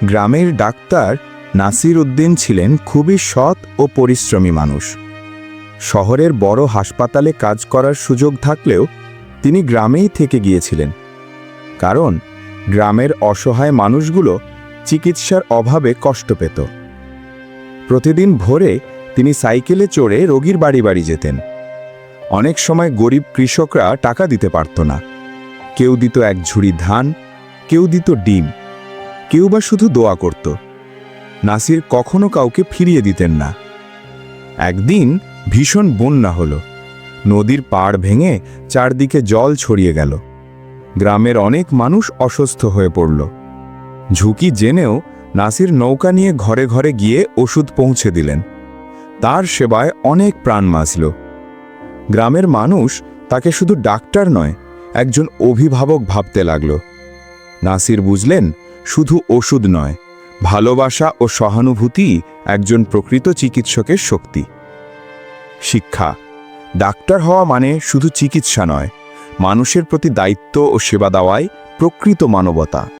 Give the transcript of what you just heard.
গ্রামের ডাক্তার নাসির উদ্দিন ছিলেন খুবই সৎ ও পরিশ্রমী মানুষ। শহরের বড় হাসপাতালে কাজ করার সুযোগ থাকলেও তিনি গ্রামেই থেকে গিয়েছিলেন, কারণ গ্রামের অসহায় মানুষগুলো চিকিৎসার অভাবে কষ্ট পেত। প্রতিদিন ভোরে তিনি সাইকেলে চড়ে রোগীর বাড়ি বাড়ি যেতেন। অনেক সময় গরিব কৃষকরা টাকা দিতে পারত না। কেউ দিত এক ঝুড়ি ধান, কেউ দিত ডিম, কেউ বা শুধু দোয়া করত। নাসির কখনো কাউকে ফিরিয়ে দিতেন না। একদিন ভীষণ বন্যা হলো। নদীর পাড় ভেঙে চারদিকে জল ছড়িয়ে গেল। গ্রামের অনেক মানুষ অসুস্থ হয়ে পড়ল। ঝুঁকি জেনেও নাসির নৌকা নিয়ে ঘরে ঘরে গিয়ে ওষুধ পৌঁছে দিলেন। তার সেবায় অনেক প্রাণ বাঁচল। গ্রামের মানুষ তাকে শুধু ডাক্তার নয়, একজন অভিভাবক ভাবতে লাগল। নাসির বুঝলেন, শুধু ওষুধ নয়, ভালোবাসা ও সহানুভূতি একজন প্রকৃত চিকিৎসকের শক্তি। শিক্ষা: ডাক্তার হওয়া মানে শুধু চিকিৎসা নয়, মানুষের প্রতি দায়িত্ব ও সেবা দেওয়াই প্রকৃত মানবতা।